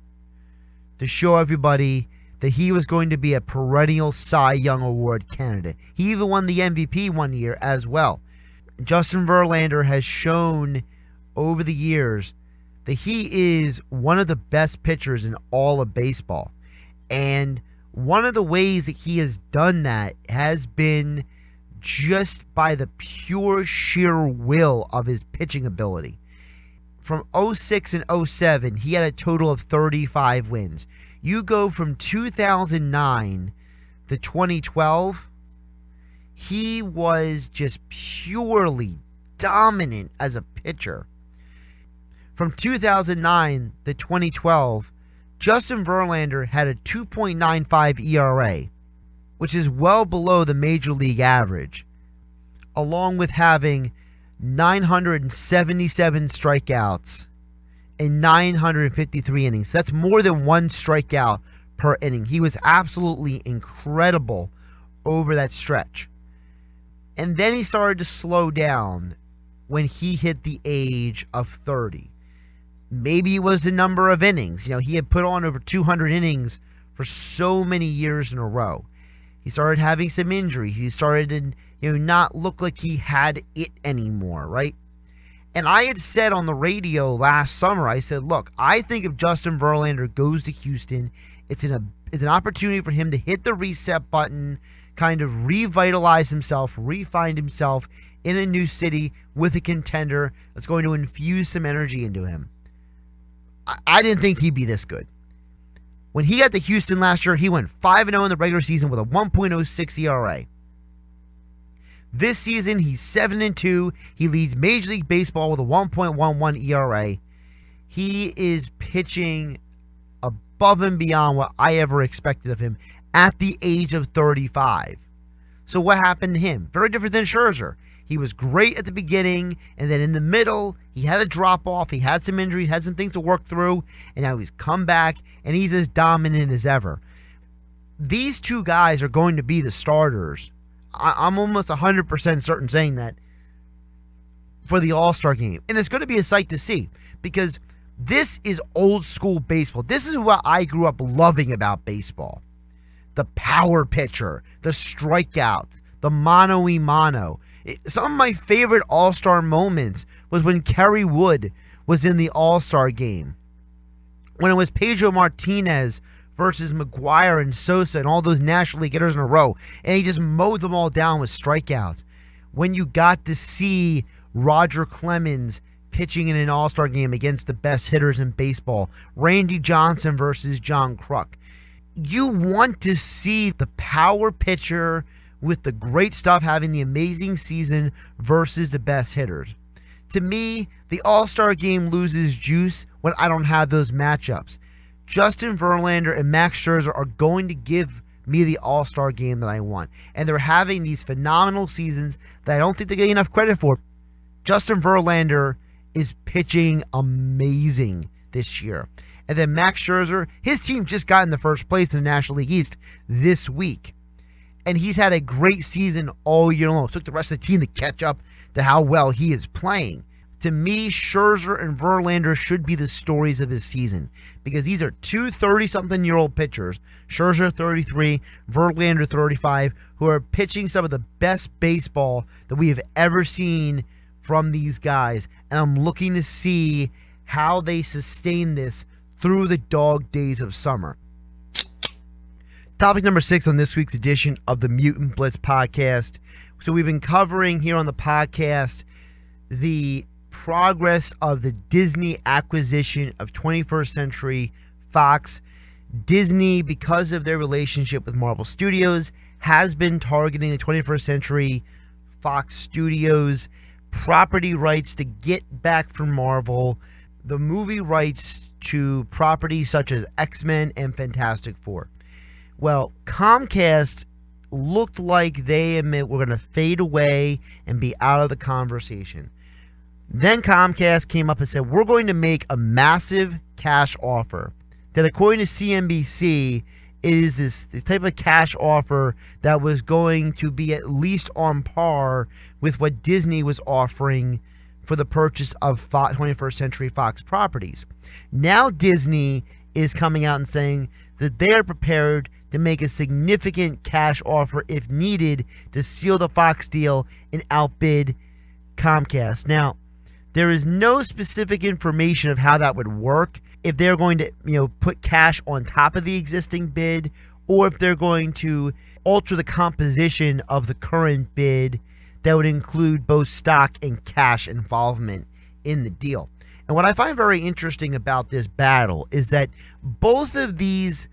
to show everybody that he was going to be a perennial Cy Young Award candidate. He even won the MVP one year as well. Justin Verlander has shown over the years that he is one of the best pitchers in all of baseball. And one of the ways that he has done that has been just by the pure sheer will of his pitching ability. From 06 and 07, he had a total of 35 wins. You go from 2009 to 2012, he was just purely dominant as a pitcher. From 2009 to 2012, Justin Verlander had a 2.95 ERA, which is well below the major league average, along with having 977 strikeouts and 953 innings. That's more than one strikeout per inning. He was absolutely incredible over that stretch. And then he started to slow down when he hit the age of 30. Maybe it was the number of innings. He had put on over 200 innings for so many years in a row. He started having some injuries. He started to, not look like he had it anymore, right? And I had said on the radio last summer, I said, look, I think if Justin Verlander goes to Houston, it's an opportunity for him to hit the reset button, kind of revitalize himself, re-find himself in a new city with a contender that's going to infuse some energy into him. I didn't think he'd be this good. When he got to Houston last year, he went 5-0 in the regular season with a 1.06 ERA. This season, he's 7-2. He leads Major League Baseball with a 1.11 ERA. He is pitching above and beyond what I ever expected of him at the age of 35. So what happened to him? Very different than Scherzer. He was great at the beginning, and then in the middle, he had a drop-off. He had some injuries, had some things to work through, and now he's come back, and he's as dominant as ever. These two guys are going to be the starters. I'm almost 100% certain saying that for the All-Star game. And it's going to be a sight to see because this is old-school baseball. This is what I grew up loving about baseball. The power pitcher, the strikeouts, the mano-y-mano. Some of my favorite All-Star moments was when Kerry Wood was in the All-Star game. When it was Pedro Martinez versus McGuire and Sosa and all those National League hitters in a row, and he just mowed them all down with strikeouts. When you got to see Roger Clemens pitching in an all-star game against the best hitters in baseball, Randy Johnson versus John Kruk. You want to see the power pitcher with the great stuff having the amazing season versus the best hitters. To me, the all-star game loses juice when I don't have those matchups. Justin Verlander and Max Scherzer are going to give me the all-star game that I want. And they're having these phenomenal seasons that I don't think they're getting enough credit for. Justin Verlander is pitching amazing this year. And then Max Scherzer, his team just got in the first place in the National League East this week. And he's had a great season all year long. It took the rest of the team to catch up to how well he is playing. To me, Scherzer and Verlander should be the stories of his season because these are two 30-something-year-old pitchers, Scherzer 33, Verlander 35, who are pitching some of the best baseball that we have ever seen from these guys. And I'm looking to see how they sustain this through the dog days of summer. Topic number 6 on this week's edition of the Mutant Blitz podcast. So we've been covering here on the podcast the progress of the Disney acquisition of 21st Century Fox. Disney, because of their relationship with Marvel Studios, has been targeting the 21st Century Fox Studios property rights to get back from Marvel the movie rights to properties such as X-Men and Fantastic Four. Well, Comcast looked like they admit we're going to fade away and be out of the conversation. Then Comcast came up and said, we're going to make a massive cash offer that, according to CNBC, is this type of cash offer that was going to be at least on par with what Disney was offering for the purchase of 21st Century Fox properties. Now Disney is coming out and saying that they are prepared to make a significant cash offer if needed to seal the Fox deal and outbid Comcast. Now, there is no specific information of how that would work, if they're going to, put cash on top of the existing bid, or if they're going to alter the composition of the current bid that would include both stock and cash involvement in the deal. And what I find very interesting about this battle is that both of these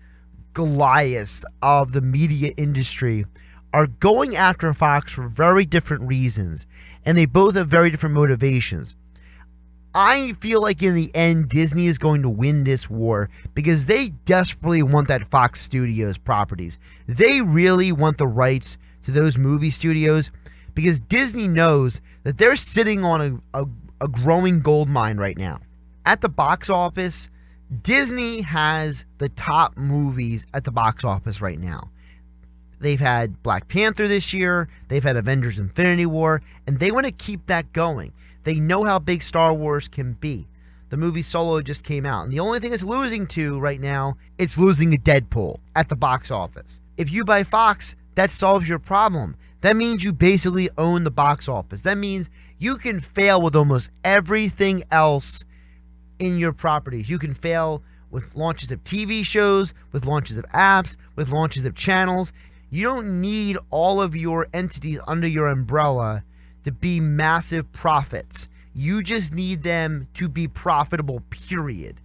Goliaths of the media industry are going after Fox for very different reasons, and they both have very different motivations. I feel like in the end, Disney is going to win this war because they desperately want that Fox Studios properties. They really want the rights to those movie studios because Disney knows that they're sitting on a growing gold mine right now. At the box office, Disney has the top movies at the box office right now. They've had Black Panther this year, they've had Avengers Infinity War, and they want to keep that going. They know how big Star Wars can be. The movie Solo just came out, and the only thing it's losing to right now, it's losing to Deadpool at the box office. If you buy Fox, that solves your problem. That means you basically own the box office. That means you can fail with almost everything else in your properties. You can fail with launches of TV shows, with launches of apps, with launches of channels. You don't need all of your entities under your umbrella to be massive profits. You just need them to be profitable, period.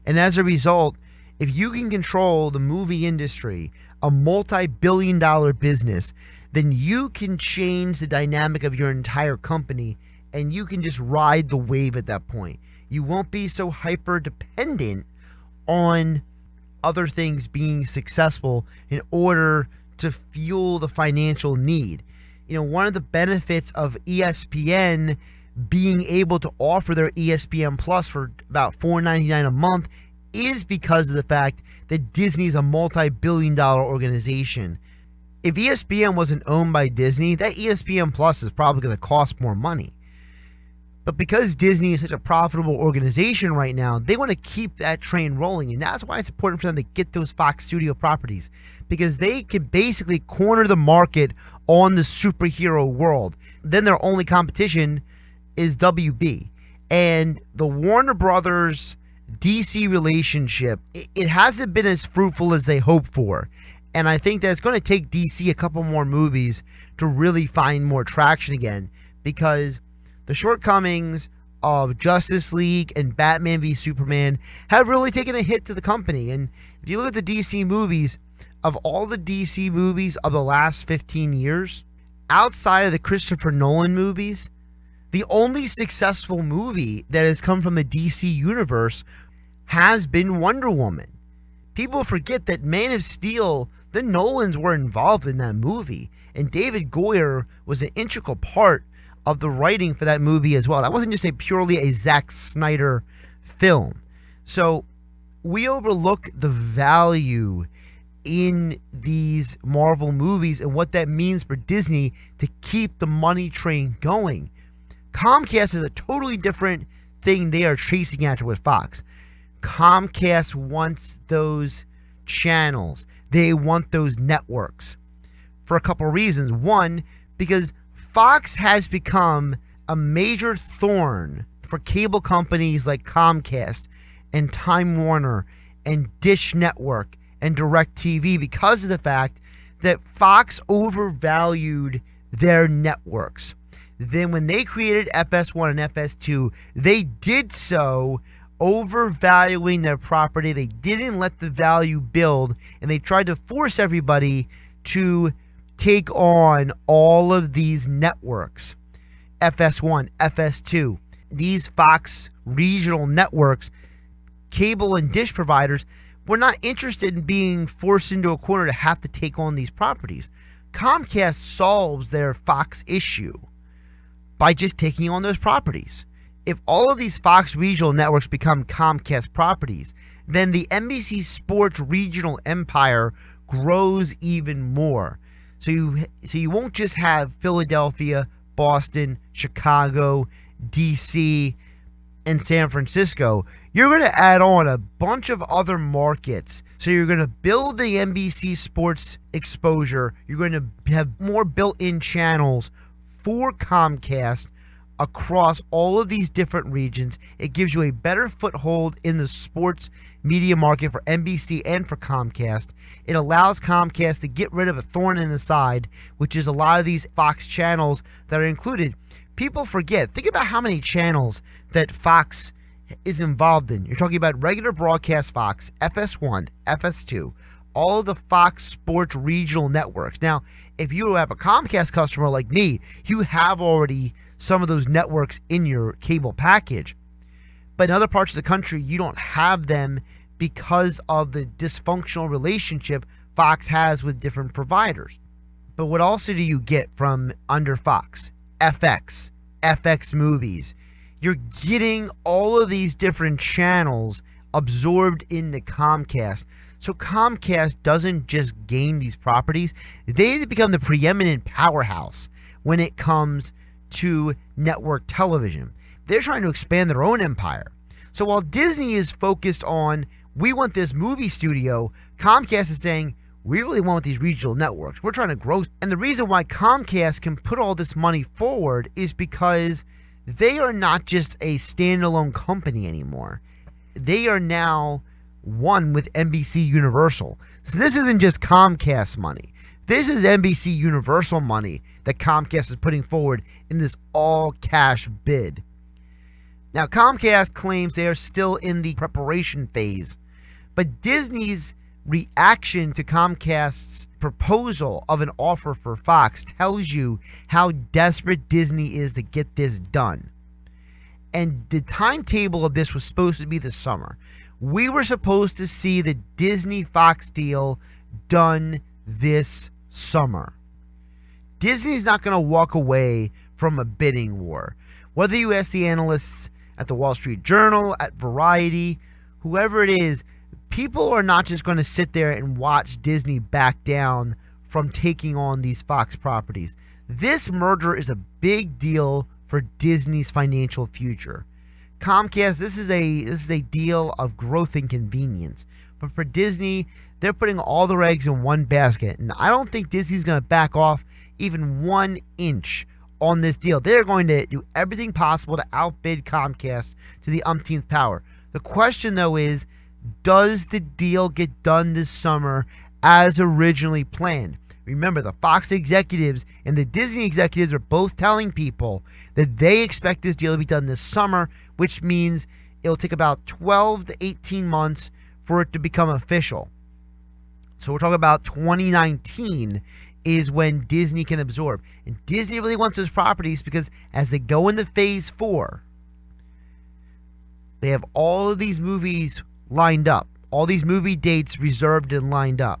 And as a result, if you can control the movie industry, a multi-billion-dollar business, then you can change the dynamic of your entire company and you can just ride the wave at that point. You won't be so hyper-dependent on other things being successful in order to fuel the financial need. One of the benefits of ESPN being able to offer their ESPN Plus for about $4.99 a month is because of the fact that Disney is a multi-billion-dollar organization. If ESPN wasn't owned by Disney, that ESPN Plus is probably going to cost more money. But because Disney is such a profitable organization right now, they want to keep that train rolling. And that's why it's important for them to get those Fox Studio properties, because they can basically corner the market on the superhero world. Then their only competition is WB. And the Warner Brothers DC relationship, it hasn't been as fruitful as they hoped for. And I think that it's going to take DC a couple more movies to really find more traction again, because The shortcomings of Justice League and Batman v Superman have really taken a hit to the company. And if you look at the DC movies, of all the DC movies of the last 15 years, outside of the Christopher Nolan movies, the only successful movie that has come from the DC universe has been Wonder Woman. People forget that Man of Steel, the Nolans were involved in that movie, and David Goyer was an integral part of the writing for that movie as well. That wasn't just purely a Zack Snyder film. So we overlook the value in these Marvel movies and what that means for Disney to keep the money train going. Comcast is a totally different thing they are chasing after with Fox. Comcast wants those channels. They want those networks for a couple reasons. One, because Fox has become a major thorn for cable companies like Comcast and Time Warner and Dish Network and DirecTV because of the fact that Fox overvalued their networks. Then when they created FS1 and FS2, they did so overvaluing their property. They didn't let the value build, and they tried to force everybody to take on all of these networks. FS1, FS2, these Fox regional networks, cable and dish providers were not interested in being forced into a corner to have to take on these properties. Comcast solves their Fox issue by just taking on those properties. If all of these Fox regional networks become Comcast properties, then the NBC Sports regional empire grows even more. So you won't just have Philadelphia, Boston, Chicago, DC, and San Francisco. You're going to add on a bunch of other markets. So you're going to build the NBC Sports exposure. You're going to have more built-in channels for Comcast across all of these different regions. It gives you a better foothold in the sports media market for NBC and for Comcast. It allows Comcast to get rid of a thorn in the side, which is a lot of these Fox channels that are included. People forget. Think about how many channels that Fox is involved in. You're talking about regular broadcast Fox, FS1, FS2, all of the Fox Sports regional networks. Now, if you have a Comcast customer like me, you have already some of those networks in your cable package. But in other parts of the country, you don't have them because of the dysfunctional relationship Fox has with different providers. But what also do you get from under Fox? FX, FX movies. You're getting all of these different channels absorbed into Comcast. So Comcast doesn't just gain these properties. They become the preeminent powerhouse when it comes to network television. They're trying to expand their own empire. So while Disney is focused on, we want this movie studio, Comcast is saying, we really want these regional networks. We're trying to grow. And the reason why Comcast can put all this money forward is because they are not just a standalone company anymore. They are now one with NBC Universal. So this isn't just Comcast money. This is NBC Universal money that Comcast is putting forward in this all-cash bid. Now, Comcast claims they are still in the preparation phase, but Disney's reaction to Comcast's proposal of an offer for Fox tells you how desperate Disney is to get this done. And the timetable of this was supposed to be this summer. We were supposed to see the Disney-Fox deal done this summer. Disney's not going to walk away from a bidding war. Whether you ask the analysts at the Wall Street Journal, at Variety, whoever it is, people are not just going to sit there and watch Disney back down from taking on these Fox properties. This merger is a big deal for Disney's financial future. Comcast, this is a deal of growth and convenience. But for Disney, they're putting all their eggs in one basket. And I don't think Disney's going to back off even 1 inch on this deal. They're going to do everything possible to outbid Comcast to the umpteenth power. The question, though, is, does the deal get done this summer as originally planned? Remember, the Fox executives and the Disney executives are both telling people that they expect this deal to be done this summer, which means it'll take about 12 to 18 months for it to become official. So we're talking about 2019 is when Disney can absorb. And Disney really wants those properties because as they go into phase 4, they have all of these movies lined up. All these movie dates reserved and lined up.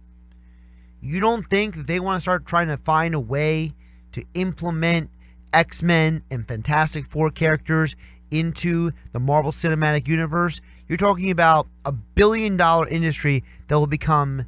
You don't think that they want to start trying to find a way to implement X-Men and Fantastic Four characters into the Marvel Cinematic Universe? You're talking about a billion-dollar industry that will become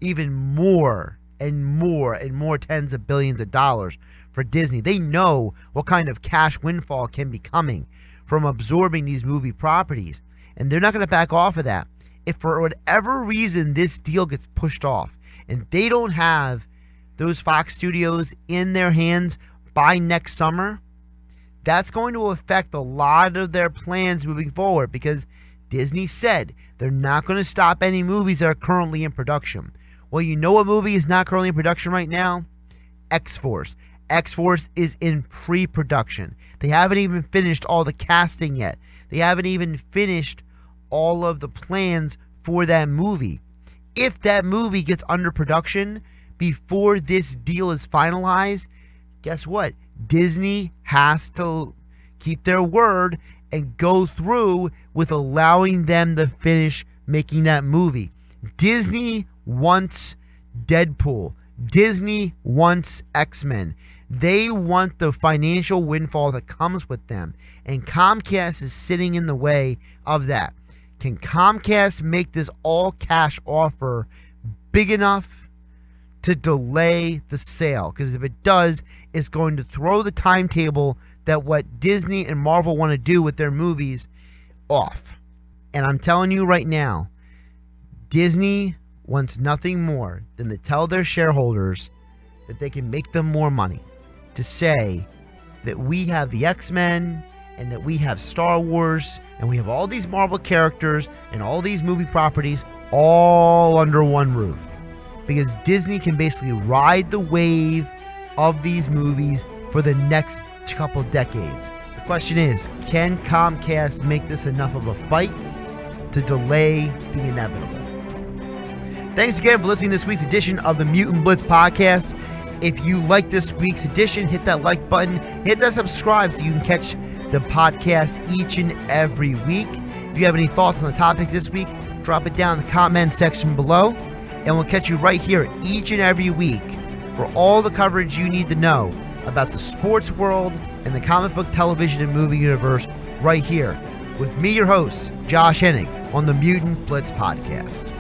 even more and more and more tens of billions of dollars for Disney. They know what kind of cash windfall can be coming from absorbing these movie properties, and they're not going to back off of that. If for whatever reason this deal gets pushed off and they don't have those Fox studios in their hands by next summer, that's going to affect a lot of their plans moving forward, because Disney said they're not going to stop any movies that are currently in production. Well, you know what movie is not currently in production right now? X-Force. X-Force is in pre-production. They haven't even finished all the casting yet. They haven't even finished all of the plans for that movie. If that movie gets under production before this deal is finalized, guess what? Disney has to keep their word and go through with allowing them to finish making that movie. Disney wants Deadpool. Disney wants X-Men. They want the financial windfall that comes with them, and Comcast is sitting in the way of that. Can Comcast make this all-cash offer big enough to delay the sale? Because if it does, it's going to throw the timetable that what Disney and Marvel want to do with their movies off. And I'm telling you right now, Disney wants nothing more than to tell their shareholders that they can make them more money, to say that we have the X-Men and that we have Star Wars and we have all these Marvel characters and all these movie properties all under one roof. Because Disney can basically ride the wave of these movies for the next couple decades. The question is, can Comcast make this enough of a fight to delay the inevitable? Thanks again for listening to this week's edition of the Mutant Blitz podcast. If you like this week's edition, hit that like button, hit that subscribe so you can catch the podcast each and every week. If you have any thoughts on the topics this week, drop it down in the comment section below, and we'll catch you right here each and every week for all the coverage you need to know about the sports world and the comic book, television, and movie universe right here with me, your host, Josh Hennig, on the Mutant Blitz podcast.